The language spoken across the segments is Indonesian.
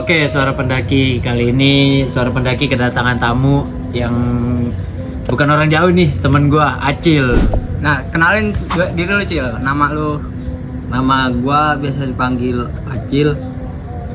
Oke, Suara Pendaki. Kali ini Suara Pendaki kedatangan tamu yang bukan orang jauh nih, temen gua, Acil. Nah, kenalin diri lu, Cil. Nama lu. Nama gua biasa dipanggil Acil.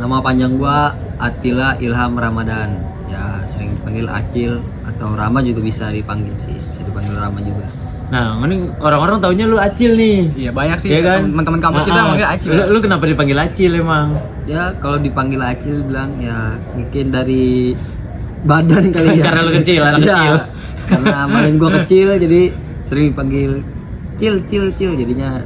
Nama panjang gua Attila Ilham Ramadan. Ya, sering dipanggil Acil atau Rama juga bisa dipanggil sih. Bisa dipanggil Rama juga. Nah, ini orang-orang taunya lu Acil nih. Iya, banyak sih Iya kan? teman-teman kampus kita manggil Acil. Lu kenapa dipanggil Acil emang? Ya, kalau dipanggil Acil bilang ya mungkin dari badan kali ya. Karena lu kecil, anak Ya, kecil. Karena badan gua kecil jadi sering dipanggil Cil jadinya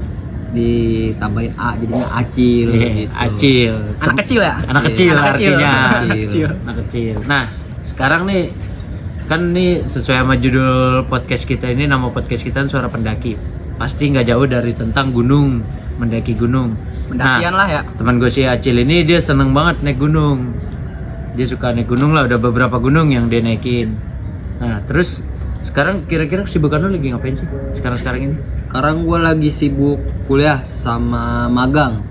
ditambahin A jadinya Acil gitu. Acil. Anak kecil ya? Anak kecil Anak kecil. artinya. Anak kecil. Anak kecil. Nah, sekarang nih kan nih sesuai sama judul podcast kita ini, nama podcast kita Suara Pendaki. Pasti nggak jauh dari tentang gunung, mendaki gunung. Pendakian lah ya. Teman gue si Acil ini dia seneng banget naik gunung. Dia suka naik gunung lah, udah beberapa gunung yang dia naikin. Nah, terus sekarang kira-kira kesibukan lu lagi ngapain sih sekarang ini? Sekarang gua lagi sibuk kuliah sama magang.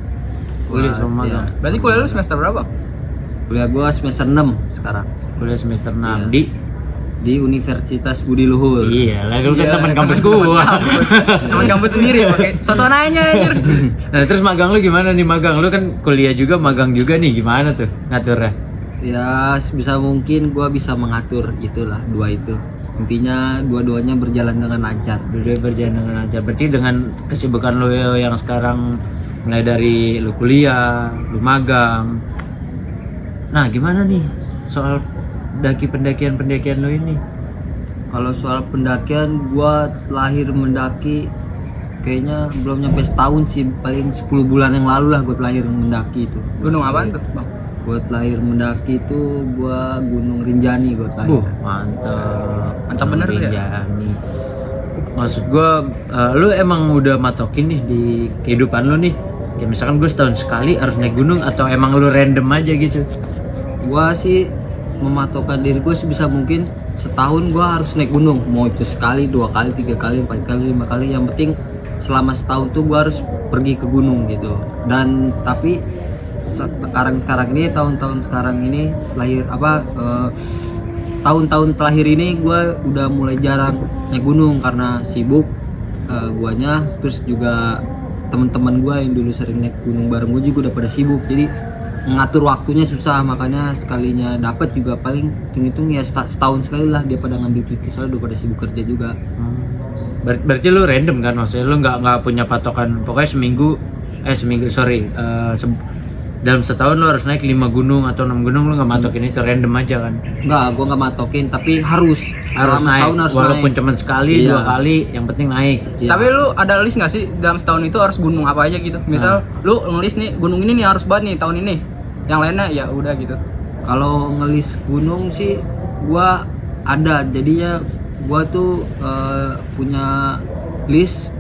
Kuliah sama magang. Ya. Berarti kuliah lu semester berapa? Kuliah gua semester 6 sekarang Kuliah semester 6 Iya. di Universitas Budi Luhur. Iya, lalu kan Iya, teman kampus teman gua. Teman kampus sendiri pakai sosonanya anjir. Nah, terus magang lu gimana nih magang? Lu kan kuliah juga, magang juga nih, gimana tuh ngaturnya? Ya sebisa mungkin gua bisa mengatur itulah dua itu. Intinya dua-duanya berjalan dengan lancar. Dua berjalan dengan lancar. Berarti dengan kesibukan lu yang sekarang mulai dari lu kuliah, lu magang. Nah, gimana nih soal pendakian lu ini? Kalau soal pendakian gua lahir mendaki kayaknya belum nyampe setahun sih, paling 10 bulan yang lalu lah gua lahir mendaki itu. Gunung apaan tuh, Bang? Buat lahir mendaki itu gua Gunung Rinjani buat lahir. Mantap. Mantap bener lu ya? Rinjani. Maksud gua lu emang udah matokin nih di kehidupan lu nih. Ya misalkan gue setahun sekali harus naik gunung atau emang lu random aja gitu? Gua sih mematokkan diri gue sebisa mungkin setahun gua harus naik gunung, mau itu sekali, 2 kali, 3 kali, 4 kali, 5 kali, yang penting selama setahun tuh gua harus pergi ke gunung gitu. Dan tapi sekarang ini tahun-tahun sekarang ini lahir tahun-tahun terakhir ini gua udah mulai jarang naik gunung karena sibuk guanya, terus juga teman-teman gua yang dulu sering naik gunung bareng gua juga udah pada sibuk, jadi ngatur waktunya susah. Makanya sekalinya dapat juga paling hitung-hitung ya setahun sekali lah dia pada ngambil cuti, soalnya udah pada sibuk kerja juga. Berarti lu random kan, maksudnya lu nggak punya patokan, pokoknya dalam setahun lu harus naik 5 gunung atau 6 gunung, lu nggak matokin itu, random aja kan? Enggak, gua nggak matokin, tapi harus Harus naik, setahun harus walaupun naik. cuma sekali, Iya. 2 kali, yang penting naik. Iya. Tapi lu ada list nggak sih dalam setahun itu harus gunung apa aja gitu? Misal lu ngelis nih gunung ini nih harus banget nih tahun ini. Yang lainnya ya udah gitu. Kalau ngelis gunung sih gua ada, jadinya gua tuh punya list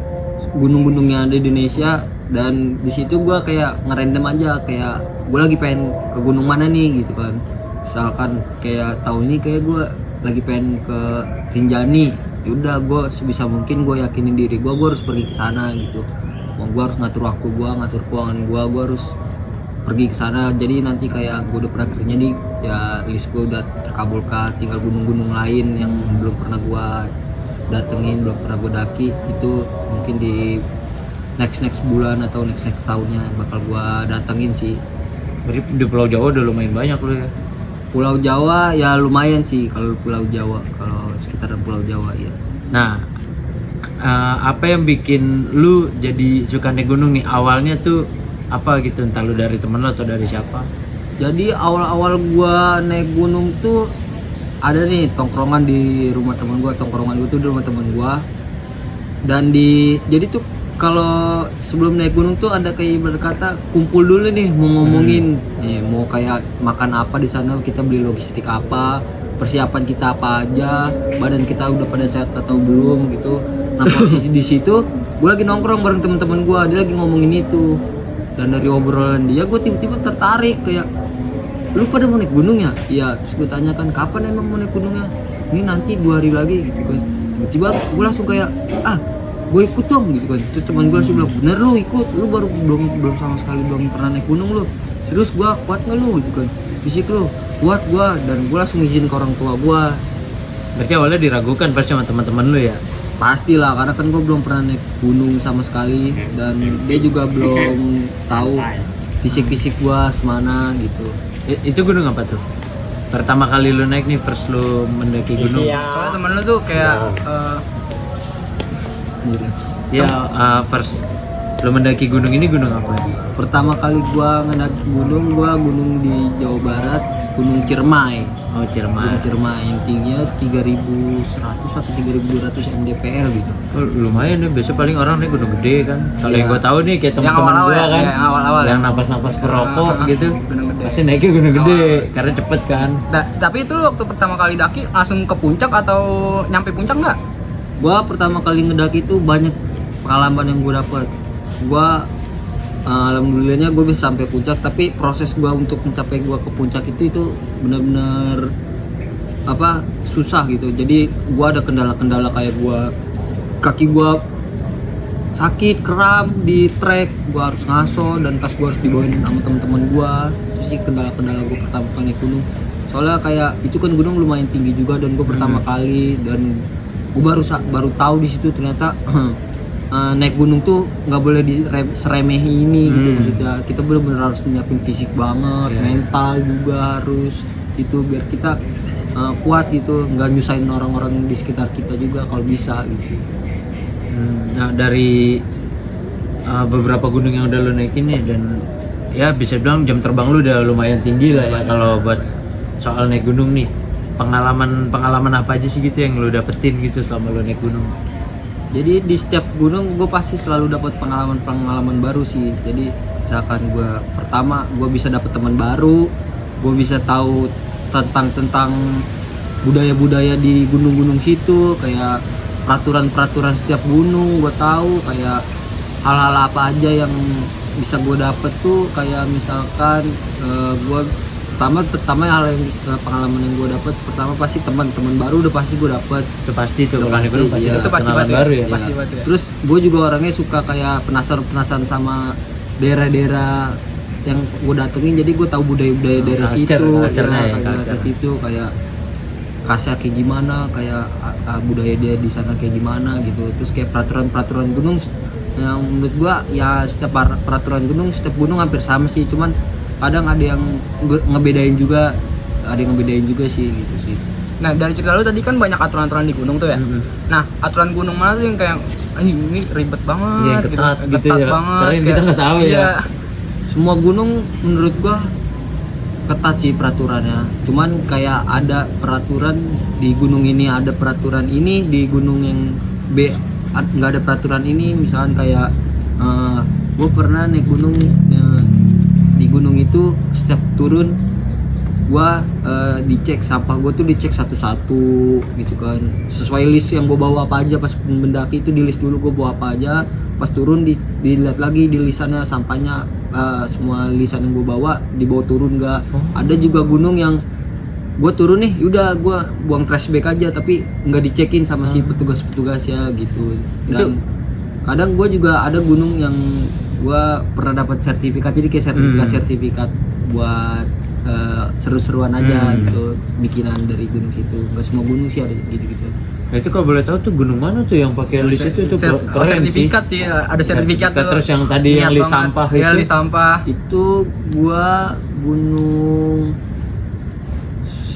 gunung-gunung yang ada di Indonesia, dan di situ gua kayak ngerandom aja, kayak gua lagi pengen ke gunung mana nih gitu kan. Misalkan kayak tahun ini kayak gua lagi pengen ke Rinjani, ya udah gua sebisa mungkin gua yakinin diri gua harus pergi ke sana gitu. Gua harus ngatur waktu gua, ngatur keuangan gua harus pergi ke sana. Jadi nanti kayak gue udah pernah kerja nih, ya list gue udah terkabulkan, tinggal gunung-gunung lain yang belum pernah gue datengin, belum pernah gue daki, itu mungkin di next bulan atau next tahunnya bakal gue datengin sih. Berarti di Pulau Jawa udah lumayan banyak lu ya? Pulau Jawa ya lumayan sih, kalau Pulau Jawa, kalau sekitaran Pulau Jawa ya. Nah, apa yang bikin lu jadi suka naik gunung nih? Awalnya tuh apa gitu, entah lu dari temen lu atau dari siapa? Jadi awal-awal gua naik gunung tuh ada nih tongkrongan di rumah teman gua, tongkrongan gua tuh di rumah teman gua. Dan jadi tuh kalau sebelum naik gunung tuh ada kayak berkata kumpul dulu nih, mau ngomongin nih, mau kayak makan apa di sana, kita beli logistik apa, persiapan kita apa aja, badan kita udah pada sehat atau belum gitu. Nah posisi di situ gua lagi nongkrong bareng teman-teman gua, dia lagi ngomongin itu. Dan dari obrolan dia gue tiba-tiba tertarik, kayak lu pada mau naik gunung ya? Iya. Terus gue tanyakan kapan emang mau naik gunungnya? Ini nanti 2 hari lagi gitu kan. Tiba-tiba gue langsung kayak gue ikut dong gitu kan. Terus teman gue langsung bilang, bener lu ikut, lu baru belum sama sekali belum pernah naik gunung lu, serius gua kuat nggak lu gitu kan. fisik lu kuat gua, dan gua langsung izin ke orang tua gua. Berarti awalnya diragukan pasti sama teman-teman lu ya. Pastilah, karena kan gua belum pernah naik gunung sama sekali, dan dia juga belum tahu fisik gua semana gitu. Itu gunung apa tuh? Pertama kali lu naik nih, first lu mendaki gunung. Soalnya temen lu tuh kayak First lu mendaki gunung ini gunung apa? Pertama kali gua ngedaki gunung, gua gunung di Jawa Barat, Gunung Ciremai. Oh, Ciremai. Gunung Ciremai yang tingginya 3.100 atau 3.200 mdpl gitu. Oh, lumayan nih, biasa paling orang nih gunung gede kan. Kalau Iya. yang gua tahu nih kayak yang teman-teman awal-awal gua ya, kan, yang awal-awal yang ya. napas-napas perokok gitu. Gunung gede. Pasti naiknya gunung gede karena cepet kan. Tapi itu lu waktu pertama kali daki langsung ke puncak atau nyampe puncak nggak? Gua pertama kali ngedaki itu banyak pengalaman yang gua dapet. Gua alhamdulillahnya gue bisa sampai puncak, tapi proses gua untuk mencapai gua ke puncak itu benar-benar susah gitu. Jadi gua ada kendala-kendala kayak kaki gua sakit, kram di trek, gua harus ngaso, dan tas gua harus dibawain sama teman-teman gua. Itu sih kendala-kendala gua pertama kali naik gunung. Soalnya kayak itu kan gunung lumayan tinggi juga, dan gua pertama kali, dan gua baru tahu di situ ternyata naik gunung tuh nggak boleh diseremehi ini gitu. Maksudnya kita benar-benar harus nyiapin fisik banget, mental juga harus itu, biar kita kuat gitu, nggak nyusahin orang-orang di sekitar kita juga kalau bisa gitu. Nah, dari beberapa gunung yang udah lu naikin nih, dan ya bisa bilang jam terbang lu udah lumayan tinggi lah ya kalau buat soal naik gunung nih. Pengalaman apa aja sih gitu yang lu dapetin gitu selama lu naik gunung? Jadi di setiap gunung gue pasti selalu dapat pengalaman baru sih. Jadi misalkan gue bisa dapat teman baru, gue bisa tahu tentang budaya-budaya di gunung-gunung situ, kayak peraturan setiap gunung gue tahu, kayak hal-hal apa aja yang bisa gue dapet tuh, kayak misalkan pertama hal yang pengalaman yang gue dapet pertama pasti teman baru udah pasti gue dapet. Itu pasti tuh Udah kalau naik gunung pasti, pasti iya. ada Itu pasti kenalan banget ya. baru ya. Iya. Pasti banget ya. Terus gue juga orangnya suka kayak penasaran sama daerah-daerah yang gue datengin, jadi gue tahu budaya-budaya daerah situ, culture-nya ya, daerah culture. situ kayak khasnya kayak gimana, kayak budaya dia di sana kayak gimana gitu. Terus kayak peraturan gunung yang menurut gue ya setiap peraturan gunung, setiap gunung hampir sama sih, cuman kadang ada yang ngebedain juga sih gitu sih. Nah dari cerita lu tadi kan banyak aturan-aturan di gunung tuh ya. Nah aturan gunung mana tuh yang kayak ini ribet banget, Iya, ketat gitu ya. banget. Karena kita nggak tahu ya. Iya. Semua gunung menurut gua ketat sih peraturannya, cuman kayak ada peraturan di gunung ini, ada peraturan ini di gunung yang B nggak ada peraturan ini. Misalkan kayak gue pernah naik gunung, di gunung itu setiap turun gua dicek sampah gue tuh, dicek satu-satu gitu kan, sesuai list yang gue bawa apa aja. Pas mendaki itu di list dulu gue bawa apa aja, pas turun dilihat lagi di lisannya sampahnya, semua lisan yang gue bawa dibawa turun nggak. Ada juga gunung yang gue turun nih, udah gue buang trash bag aja, tapi nggak dicekin sama si petugas ya gitu. Dan kadang gue juga ada gunung yang gue pernah dapat sertifikat, jadi kayak sertifikat buat seru-seruan aja gitu, bikinan dari gunung situ. Nggak semua gunung sih ada gitu-gitu. Nah, itu kalau boleh tahu tuh gunung mana tuh yang pakai list itu keren sertifikat sih, ada sertifikat tuh. Terus yang tadi yang list sampah itu. Iya, list sampah. Itu gua gunung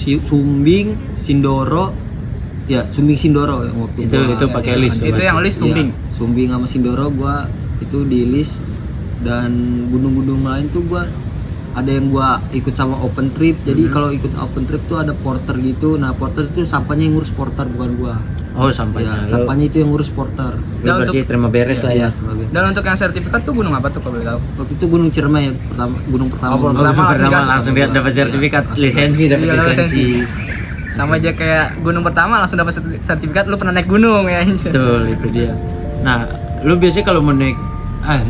Sumbing, Sindoro. Ya, Sumbing Sindoro yang waktu itu pakai list. Itu yang list Sumbing. Ya, Sumbing sama Sindoro gua itu di list. Dan gunung-gunung lain tuh gua ada yang gua ikut sama open trip. Jadi kalau ikut open trip tuh ada porter gitu. Nah, porter itu sampahnya yang ngurus porter, bukan gua. Oh, sampahnya. Ya, sampahnya itu yang ngurus porter. Lu berarti terima beres lah ya. Dan untuk yang sertifikat tuh gunung apa tuh kalau boleh tahu? Waktu itu Gunung Ciremai ya, gunung pertama. Oh, Pertama langsung langsung dia dapat sertifikat, lisensi, dapat Iya, lisensi. Sama aja kayak gunung pertama langsung dapat sertifikat lu pernah naik gunung ya. Betul, itu dia. Nah, lu biasanya kalau mau naik,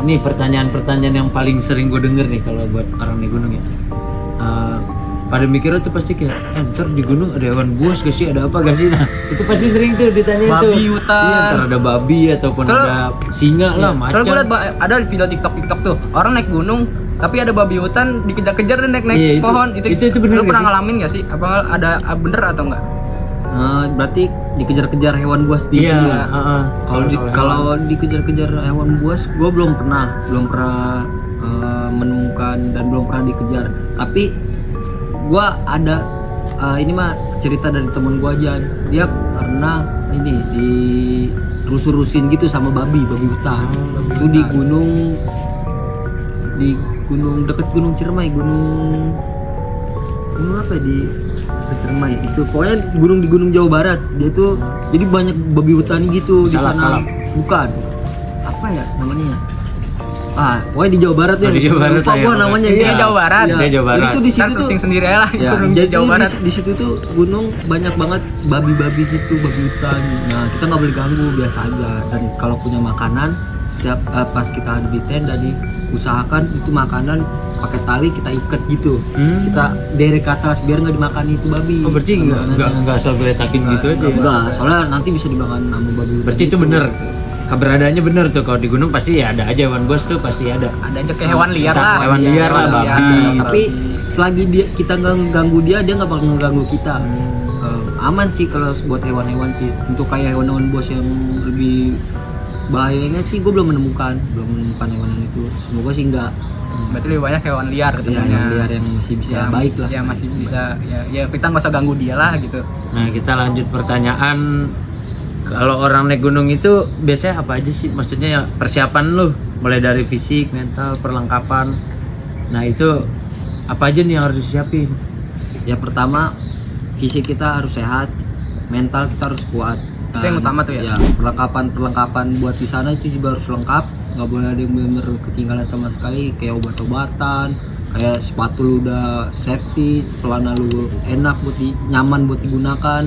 nih pertanyaan yang paling sering gue denger nih kalau buat orang naik gunung ya. pada mikirnya tuh pasti kayak ntar di gunung ada hewan buas gak sih, ada apa gak sih, nah itu pasti sering tuh ditanya tuh Babi hutan. iya, ntar ada babi ataupun Soalnya- ada singa lah macan. Soalnya gue liat ada video TikTok tuh, orang naik gunung tapi ada babi hutan dikejar-kejar dan naik Iya, itu- pohon. itu bener Lu gak pernah sih? ngalamin gak sih? Apa ada bener atau enggak? Berarti dikejar-kejar hewan buas di Iya, gunung. heeh. Kalau dikejar-kejar hewan buas, gue belum pernah menemukan dan belum pernah dikejar. Tapi gue ada ini mah cerita dari temen gue aja. Dia pernah ini dirusur-rusin gitu sama babi hutan. Itu di gunung deket Gunung Ciremai, gunung apa ya, di dekat Ciremai itu. Pokoknya di gunung Jawa Barat. Dia tuh jadi banyak babi hutan gitu di Salak, sana. salak. Bukan. Apa ya namanya? Pokoknya di Jawa Barat ya. Oh, di Jawa Barat Lupa lah ya, gua pokoknya. namanya. Intinya Ya. Jawa Barat. Ya. Dia Jawa Barat. Jadi tuh di Ntar situ tuh searching sendiri aja lah ya, gunung jadi Jawa Barat. di situ tuh gunung banyak banget babi-babi gitu, babi hutan. Nah, kita nggak boleh ganggu, biasa aja. Dan kalau punya makanan, setiap pas kita ada di tenda diusahakan itu makanan pakai tali kita ikat gitu. Kita derek ke atas biar nggak dimakan itu babi. Oh, berarti nggak asal geletakin gitu aja ya? Enggak, soalnya nanti bisa dimakan sama babi hutan. Berarti itu bener, keberadaannya bener tuh. Kalau di gunung pasti ya ada aja hewan buas tuh, pasti ada. Ada aja kayak hewan liar Entah lah. hewan liar lah, Hewan babi. liar. Tapi selagi kita nggak ganggu dia nggak bakal ngeganggu kita. Aman sih kalau buat hewan-hewan sih. Untuk kayak hewan-hewan buas yang lebih bahayanya sih gue belum menemukan hewan itu. Semoga sih enggak. Berarti lebih banyak hewan liar Ya, ketemunya. hewan liar yang masih bisa Ya, baik lah. Ya masih bisa ya kita nggak usah ganggu dia lah gitu. Nah, kita lanjut pertanyaan. Kalau orang naik gunung itu biasanya apa aja sih? Maksudnya ya persiapan lu, mulai dari fisik, mental, perlengkapan. Nah, itu apa aja nih yang harus disiapin? Ya pertama fisik kita harus sehat, mental kita harus kuat. Itu yang utama tuh ya? Perlengkapan buat di sana itu juga harus lengkap. Nggak boleh ada yang benar ketinggalan sama sekali, kayak obat-obatan, kayak sepatu lu udah safety, celana lu enak nyaman buat digunakan,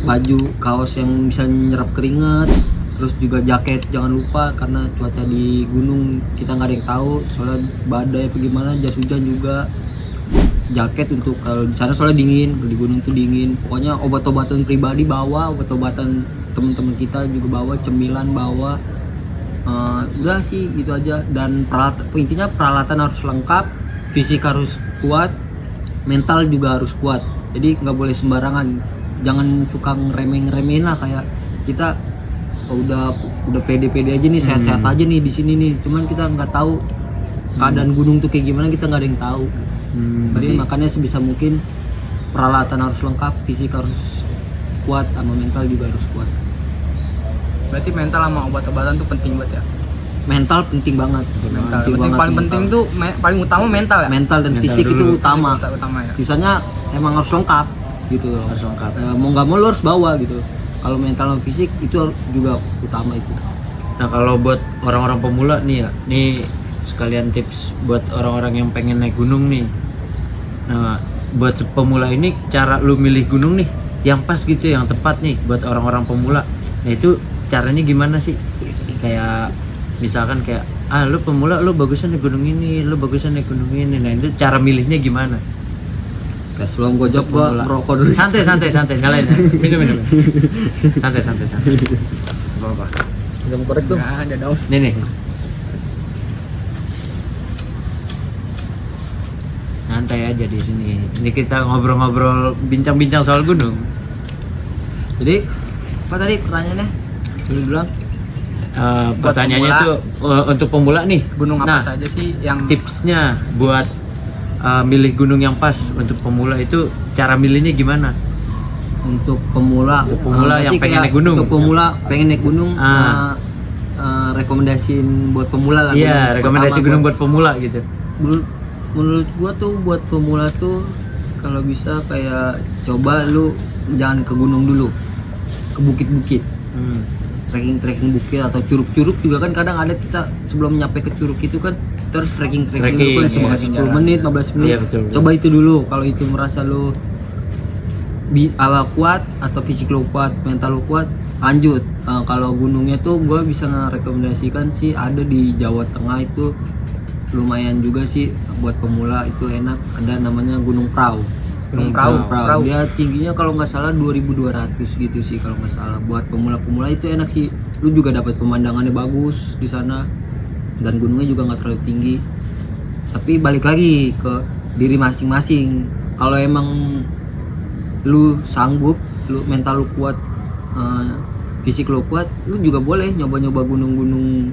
baju kaos yang bisa nyerap keringat, terus juga jaket jangan lupa karena cuaca di gunung kita nggak ada yang tahu, soalnya badai apa gimana, jas hujan juga. Jaket untuk kalau di sana soalnya dingin, di gunung tuh dingin. Pokoknya obat-obatan pribadi bawa, obat-obatan teman-teman kita juga bawa, cemilan bawa. Udah sih gitu aja. Dan intinya peralatan harus lengkap, fisik harus kuat, mental juga harus kuat. Jadi nggak boleh sembarangan. Jangan suka ngeremeh-ngeremehin lah, kayak kita udah pede-pede aja nih, sehat-sehat aja nih di sini nih. Cuman kita nggak tahu keadaan gunung tuh kayak gimana, kita nggak ada yang tahu. Jadi makanya sebisa mungkin peralatan harus lengkap, fisik harus kuat, sama mental juga harus kuat. Berarti mental sama obat-obatan tuh penting banget ya. Mental penting banget. Mental. Penting banget Paling mental. penting tuh paling utama mental ya. mental dan Mental fisik dulu. itu utama. Utama ya. Sisanya emang harus lengkap gitu loh. Harus lengkap. Mau nggak mau lo harus bawa gitu. Kalau mental dan fisik itu juga utama itu. Nah, kalau buat orang-orang pemula nih ya, nih sekalian tips buat orang-orang yang pengen naik gunung nih. Nah, buat pemula ini cara lu milih gunung nih yang pas gitu, yang tepat nih buat orang-orang pemula. Nah, itu caranya gimana sih? Kayak misalkan kayak lu pemula, lu bagusnya naik gunung ini, lu bagusnya naik gunung ini. Nah, itu cara milihnya gimana? Kayak sebelum gue jawab gue Pemula. merokok dulu. Santai, nyalain ya. Minum. Santai. Apa-apa. Jangan korek tuh. Nggak ada dong. Nih. Santai aja di sini. Ini kita ngobrol-ngobrol, bincang-bincang soal gunung. Jadi apa tadi pertanyaannya? Dulu bilang Buat Pertanyaannya pemula. tuh untuk pemula nih. Gunung apa Nah, saja sih yang tipsnya buat milih gunung yang pas untuk pemula itu cara milihnya gimana? untuk pemula, Pemula yang berarti pengen kayak naik gunung. Untuk pemula pengen naik gunung, rekomendasiin buat pemula lah. Iya, rekomendasi pertama gunung buat pemula gitu. menurut gua tuh buat pemula tuh kalau bisa kayak coba lu jangan ke gunung dulu, ke bukit-bukit, trekking bukit atau curug-curug juga kan kadang ada. Kita sebelum nyampe ke curug itu kan kita harus trekking dulu kan, Trekking, sebanyak iya, 10 menit 15 menit. Iya, betul. Coba itu dulu, kalau itu merasa lu ala kuat atau fisik lo kuat, mental lo kuat, lanjut. Kalau gunungnya tuh gue bisa ngerekomendasikan sih ada di Jawa Tengah, itu lumayan juga sih buat pemula, itu enak. Ada namanya Gunung Prau. Gunung Prau. Dia tingginya kalau nggak salah 2200 gitu sih kalau nggak salah. Buat pemula-pemula itu enak sih. Lu juga dapat pemandangannya bagus di sana dan gunungnya juga nggak terlalu tinggi. Tapi balik lagi ke diri masing-masing. Kalau emang lu sanggup, lu mental lu kuat, fisik lu kuat, lu juga boleh nyoba-nyoba gunung-gunung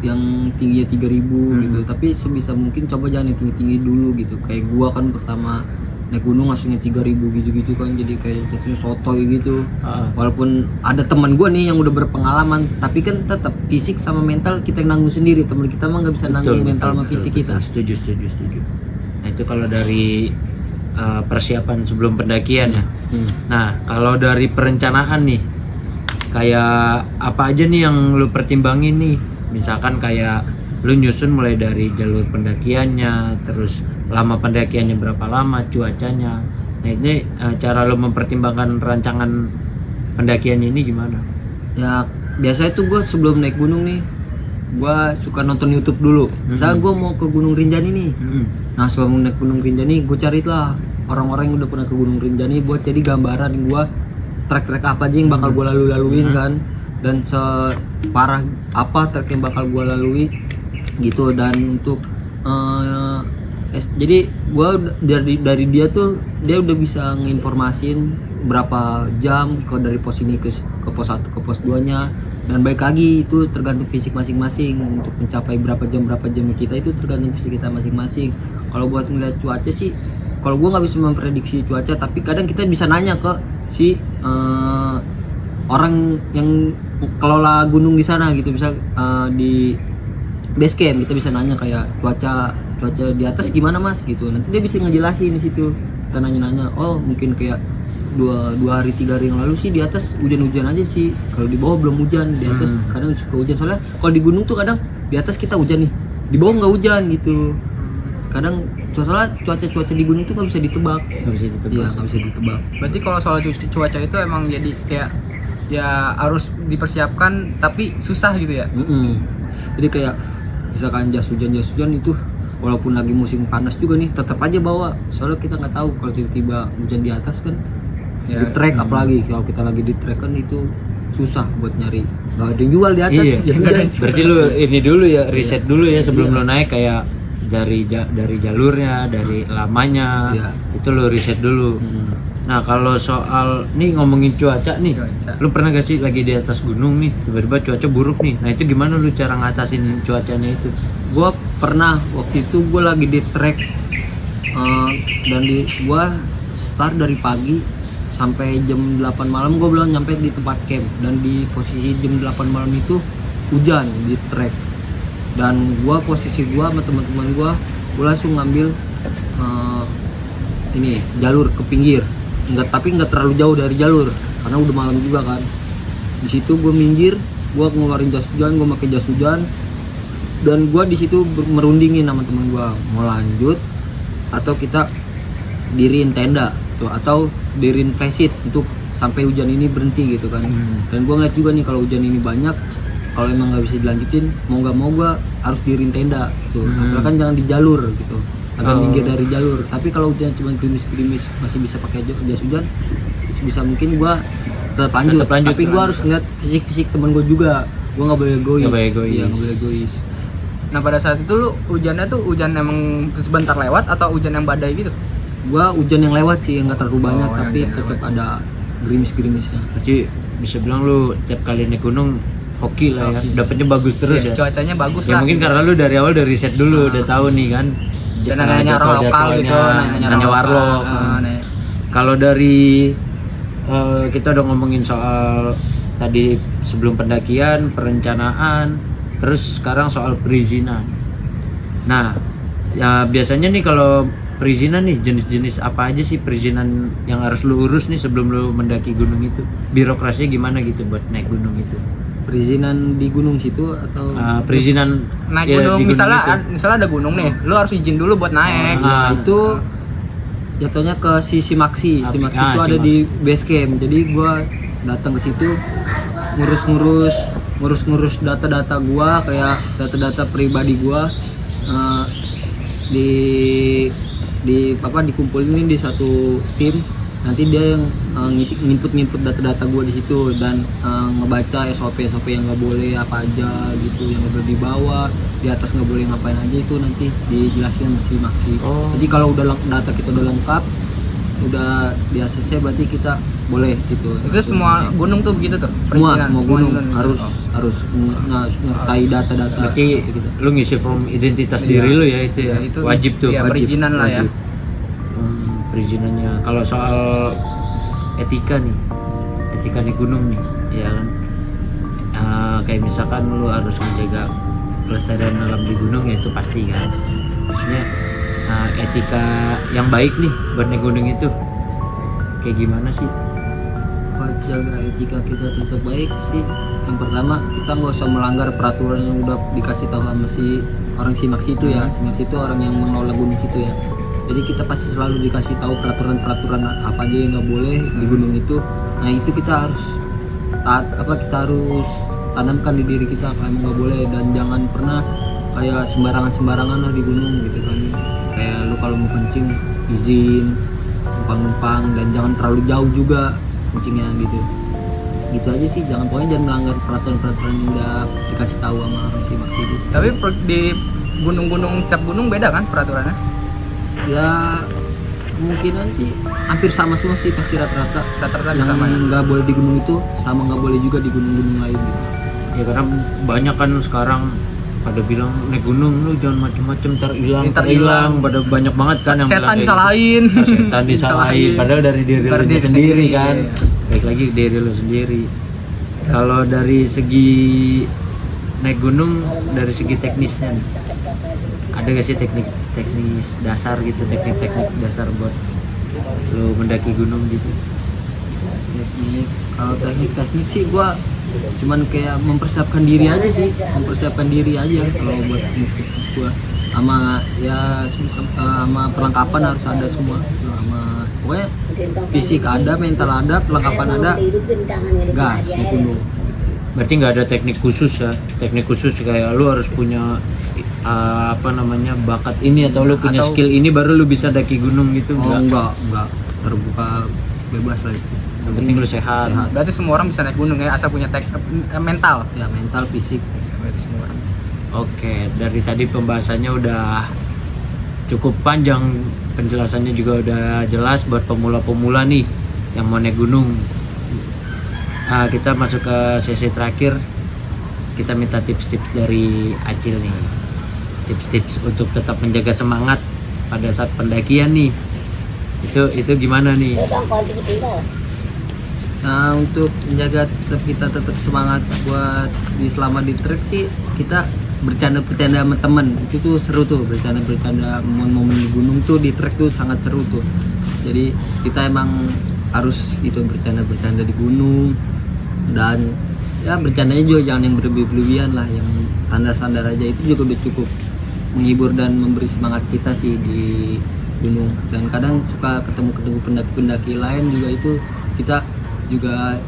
yang tingginya 3000 gitu. Tapi sebisa mungkin coba jangan yang tinggi-tinggi dulu gitu. Kayak gua kan pertama naik gunung langsungnya 3000 gitu-gitu kan, jadi kayak jatuhnya sotoy gitu. Walaupun ada teman gua nih yang udah berpengalaman, tapi kan tetap fisik sama mental kita yang nanggung sendiri. Teman kita mah nggak bisa nanggung mental sama fisik kita. Setuju. Nah itu kalau dari persiapan sebelum pendakian ya. Nah kalau dari perencanaan nih, kayak apa aja nih yang lu pertimbangin nih? Misalkan kayak lu nyusun mulai dari jalur pendakiannya, terus lama pendakiannya berapa lama, cuacanya. Nah ini cara lu mempertimbangkan rancangan pendakiannya ini gimana? Ya biasanya tuh gue sebelum naik gunung nih, gue suka nonton YouTube dulu. Misalnya gue mau ke Gunung Rinjani nih. Nah sebelum naik Gunung Rinjani, gue cari lah orang-orang yang udah pernah ke Gunung Rinjani buat jadi gambaran gue trek-trek apa aja yang bakal gue laluin kan, dan separah apa trek yang bakal gue lalui gitu. Dan untuk jadi gue dari dia tuh dia udah bisa nginformasin berapa jam dari pos ini ke pos 1 ke pos 2 nya, dan baik lagi itu tergantung fisik masing-masing. Untuk mencapai berapa jam kita itu tergantung fisik kita masing-masing. Kalau buat ngeliat cuaca sih, kalau gue nggak bisa memprediksi cuaca, tapi kadang kita bisa nanya ke si orang yang kelola gunung di sana gitu. Bisa di base camp kita bisa nanya kayak cuaca di atas gimana mas gitu, nanti dia bisa ngejelasin di situ. Kita nanya-nanya, oh mungkin kayak dua hari 3 hari yang lalu sih di atas hujan-hujan aja sih, kalau di bawah belum hujan. Di atas kadang suka hujan, soalnya kalau di gunung tuh kadang di atas kita hujan nih, di bawah nggak hujan gitu. Kadang soalnya cuaca di gunung tuh nggak bisa ditebak. Iya, nggak bisa ditebak. Berarti kalau soal cuaca itu emang jadi kayak ya harus dipersiapkan tapi susah gitu ya. Jadi kayak misalkan jas hujan itu walaupun lagi musim panas juga nih tetap aja bawa, soalnya kita nggak tahu kalau tiba-tiba hujan di atas kan ya, di trek. Apalagi kalau kita lagi di trek kan itu susah buat nyari, nggak ada yang jual di atas. Berarti lu ini dulu ya, riset dulu ya sebelum lu naik, kayak dari jalurnya, dari lamanya, itu lu riset dulu. Nah kalau soal nih ngomongin cuaca nih, lu pernah gak sih lagi di atas gunung nih tiba-tiba cuaca buruk nih? Nah itu gimana lu cara ngatasin cuacanya itu? Gue pernah, waktu itu gue lagi di trek dan gue start dari pagi sampai jam 8 malam gue belum nyampe di tempat camp. Dan di posisi jam 8 malam itu hujan di trek, dan posisi gue sama teman-teman gue langsung ngambil ini jalur ke pinggir, tapi nggak terlalu jauh dari jalur karena udah malam juga kan. Di situ gue minggir, gue ngeluarin jas hujan, gue pakai jas hujan, dan gue di situ merundingin sama temen gue mau lanjut atau kita diriin tenda tuh, atau diriin flashit untuk sampai hujan ini berhenti gitu kan. Dan gue ngeliat juga nih kalau hujan ini banyak, kalau emang nggak bisa dilanjutin, mau nggak mau gue harus diriin tenda tuh, asalkan jangan di jalur gitu atau minggir dari jalur. Tapi kalau hujan cuma gerimis masih bisa pakai jas hujan, bisa mungkin gue tetap lanjut. Tapi gue harus ngeliat fisik temen gue juga, gue nggak boleh egois. Iya, nggak boleh egois. Nah pada saat itu lu hujannya tuh hujan emang sebentar lewat atau hujan yang badai gitu? Gua hujan yang lewat sih, nggak terlalu banyak, tapi tetap ada gerimis-gerimisnya. Jadi bisa bilang lu tiap kali naik gunung hoki lah ya, dapetnya bagus terus ya. Cuacanya bagus ya lah. Mungkin karena lu dari awal udah riset dulu, udah tahu nih kan. Dan nanya orang lokal gitu, nanya warlock. Kalau dari kita udah ngomongin soal tadi sebelum pendakian, perencanaan, terus sekarang soal perizinan. Nah, ya biasanya nih kalau perizinan nih, jenis-jenis apa aja sih perizinan yang harus lu urus nih sebelum lu mendaki gunung itu? Birokrasinya gimana gitu buat naik gunung itu? Perizinan di gunung situ atau perizinan naik gunung, misalnya ada gunung nih, lu harus izin dulu buat naik. Itu jatuhnya ke Simaksi. Simaksi itu ada di base camp. Jadi gua datang ke situ ngurus data-data gua, kayak data-data pribadi gua, dikumpulin ini di satu tim, nanti dia yang nginput data-data gue di situ dan ngebaca SOP yang nggak boleh apa aja gitu, yang nggak boleh dibawa, di atas nggak boleh ngapain aja, itu nanti dijelasin si Maksi. Jadi kalau data kita udah lengkap, udah di ACC, berarti kita boleh gitu. Itu semua gunung tuh begitu tuh. Semua perizinan, gunung gunung. harus ngertai data-data. Berarti gitu. lu ngisi form identitas Iya. diri lu ya, itu ya. Itu Wajib tuh. iya, perizinan lah ya. wajib. Perizinannya. Kalau soal etika nih gunung nih, ya kan. Kayak misalkan lu harus menjaga kelestarian alam di gunung, ya itu pasti kan. Maksudnya etika yang baik nih buat naik gunung itu kayak gimana sih? Buat jaga etika kita tetap baik sih, yang pertama kita nggak usah melanggar peraturan yang udah dikasih tahu sama si Maksi itu ya. Si Maksi itu orang yang mengelola gunung itu ya. Jadi kita pasti selalu dikasih tahu peraturan apa aja yang nggak boleh di gunung itu. Nah itu kita harus kita harus tanamkan di diri kita, kalau emang nggak boleh, dan jangan pernah kayak sembarangan lah di gunung gitu kan. Kayak lu kalau mau kencing izin, numpang, dan jangan terlalu jauh juga kencingnya gitu aja sih. Pokoknya jangan melanggar peraturan yang udah dikasih tahu sama si Maksi itu. Tapi di gunung-gunung, setiap gunung beda kan peraturannya? Ya kemungkinan sih hampir sama semua sih, pasti rata-rata yang sama ya? nggak boleh di gunung itu sama nggak boleh juga di gunung-gunung lain gitu. Ya karena banyak kan sekarang pada bilang naik gunung lu jangan macem-macem, ntar hilang, pada banyak banget kan yang bilang setan kayak disalahin. gitu. Setan disalahin, padahal dari diri lu sendiri kan. Baik lagi diri lu sendiri. Kalau dari segi naik gunung, dari segi teknisnya nih, ada gak sih teknis dasar gitu, teknik dasar buat lu mendaki gunung gitu? Kalau teknik sih gua cuman kayak mempersiapkan diri aja kalau buat teknik gua, sama sama perlengkapan harus ada semua, sama pokoknya fisik ada, mental ada, perlengkapan ada, gas di gunung. Berarti nggak ada teknik khusus ya, kayak lu harus punya bakat ini atau lu punya skill ini baru lu bisa daki gunung gitu? Enggak terbuka bebas lah itu. Yang penting lu sehat. Berarti semua orang bisa naik gunung ya, asal punya mental. Ya mental, fisik. Berarti semua orang. Oke, dari tadi pembahasannya udah cukup panjang, penjelasannya juga udah jelas buat pemula-pemula nih yang mau naik gunung. Nah, kita masuk ke sesi terakhir. Kita minta tips-tips dari Acil nih. Tips-tips untuk tetap menjaga semangat pada saat pendakian nih. Itu gimana nih? Nah, untuk menjaga kita tetap semangat buat selama di trek sih, kita bercanda-bercanda sama temen, itu tuh seru tuh, bercanda-bercanda momen-momen di gunung tuh di trek tuh sangat seru tuh. Jadi kita emang harus itu bercanda-bercanda di gunung, dan ya bercandanya juga jangan yang berlebihan lah, yang standar-standar aja, itu juga udah cukup menghibur dan memberi semangat kita sih di gunung. Dan kadang suka ketemu pendaki-pendaki lain juga, itu kita juga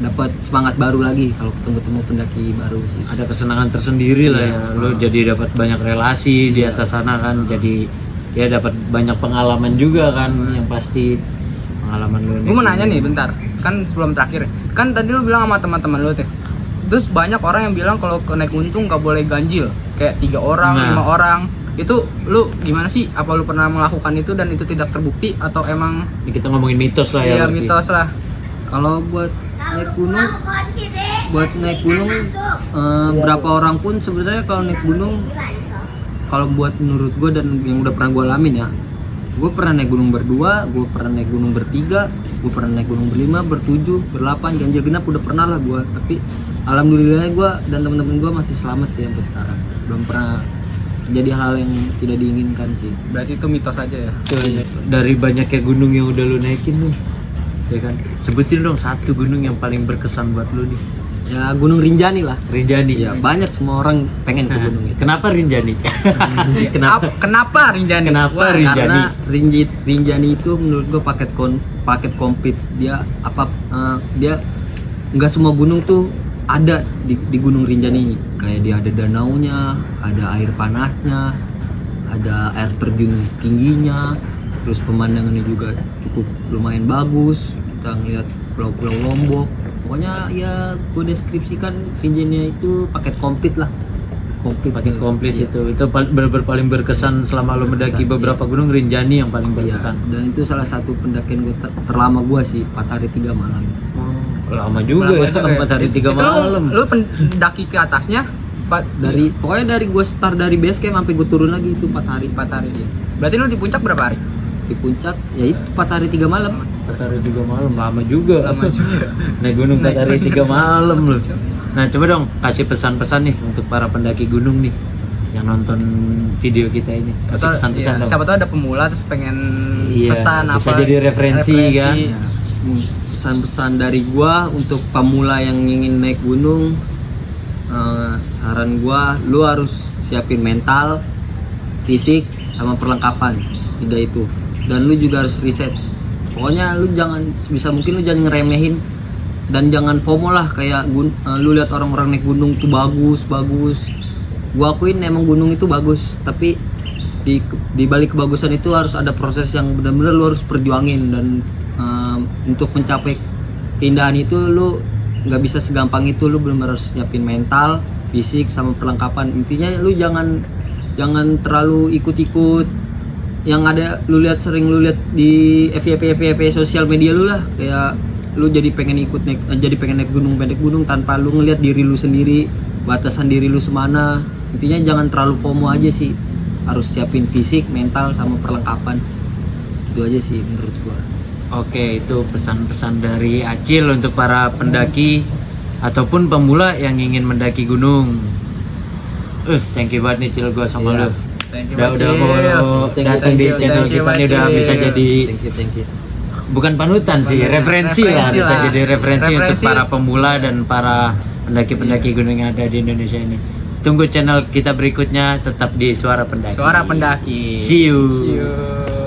dapat semangat baru lagi kalau ketemu pendaki baru sih. Ada kesenangan tersendiri lah ya. Lo jadi dapat banyak relasi di atas sana kan, jadi ya dapat banyak pengalaman juga kan, yang pasti pengalaman lo. Gue mau nanya nih bentar, kan sebelum terakhir, kan tadi lu bilang sama teman-teman lu tuh, terus banyak orang yang bilang kalau naik gunung nggak boleh ganjil, kayak 3 orang, 5 orang. Itu lu gimana sih? Apa lu pernah melakukan itu dan itu tidak terbukti, atau emang Ini kita ngomongin mitos lah ya. iya berarti. mitos lah? Kalau buat naik gunung berapa orang pun sebenarnya kalau naik gunung, kalau buat menurut gue dan yang udah pernah gue alamin ya, gue pernah naik gunung berdua, gue pernah naik gunung bertiga, gue pernah naik gunung berlima, bertujuh, berlapan, ganjil genap udah pernah lah gue. Tapi alhamdulillah gue dan teman-teman gue masih selamat sih sampai sekarang, belum pernah jadi hal yang tidak diinginkan sih. Berarti itu mitos aja ya? Dari banyaknya gunung yang udah lu naikin nih, ya kan, sebutin dong satu gunung yang paling berkesan buat lu nih. Ya Gunung Rinjani lah. Rinjani. Ya banyak, semua orang pengen ke gunung itu. Kenapa Rinjani? Kenapa Rinjani? Kenapa Wah, Rinjani? Karena Rinjani itu menurut gue paket komplit. Dia dia nggak semua gunung tuh ada di Gunung Rinjani ini. Kayak dia ada danaunya, ada air panasnya, ada air terjun tingginya, terus pemandangannya juga cukup lumayan bagus. Kita ngeliat pulau-pulau Lombok. Pokoknya ya gue deskripsikan Rinjani itu paket komplit lah. Paket komplit Iya. itu benar-benar paling berkesan selama lo mendaki Berkesan, beberapa gunung. Rinjani yang paling Iya, berkesan. dan itu salah satu pendakian gue terlama gue sih, 4 hari 3 malam. Lama juga Lama ya, juga 4 hari 3 Itu malam. Lu pendaki ke atasnya Pokoknya dari gue start dari base camp sampai gue turun lagi itu 4 hari. 4 hari. Berarti lu di puncak berapa hari? Di puncak ya itu 4 hari 3 malam. 4 hari 3 malam, lama juga. Lama juga. Naik gunung 4 hari Naik 3 malam loh. Nah coba dong kasih pesan-pesan nih untuk para pendaki gunung nih yang nonton video kita ini. Kasih Atau, pesan-pesan iya, dong. siapa tahu ada pemula terus pengen Iya, pesan bisa apa jadi referensi kan. Pesan-pesan dari gue untuk pemula yang ingin naik gunung, saran gue lu harus siapin mental, fisik, sama perlengkapan. Tidak itu. Dan lu juga harus riset. Pokoknya lu jangan sebisa mungkin lu jangan ngeremehin dan jangan FOMO lah kayak lu lihat orang-orang naik gunung tuh bagus. Gua akuin emang gunung itu bagus, tapi di balik kebagusan itu harus ada proses yang benar-benar lu harus perjuangin. Dan untuk mencapai keindahan itu lu nggak bisa segampang itu. Lu benar-benar harus siapin mental, fisik, sama perlengkapan. Intinya lu jangan terlalu ikut-ikut yang ada lu sering lihat di FYP sosial media lu lah, kayak lu jadi pengen naik pendek gunung tanpa lu ngelihat diri lu sendiri, batasan diri lu semana. Intinya jangan terlalu FOMO aja sih, harus siapin fisik, mental, sama perlengkapan. Itu aja sih menurut gua. Oke, itu pesan-pesan dari Acil untuk para pendaki ataupun pemula yang ingin mendaki gunung. Thank you banget nih Cil, gua sama Iya. lu. Thank you, Udah Bacil. mau datang di channel Thank you, kita nih, udah Bacil. bisa jadi Thank you. bukan panutan sih, referensi lah, bisa lah. jadi referensi untuk Referensi. para pemula dan para pendaki-pendaki gunung yang ada di Indonesia ini. Tunggu channel kita berikutnya tetap di Suara Pendaki. Suara pendaki. See you. See you.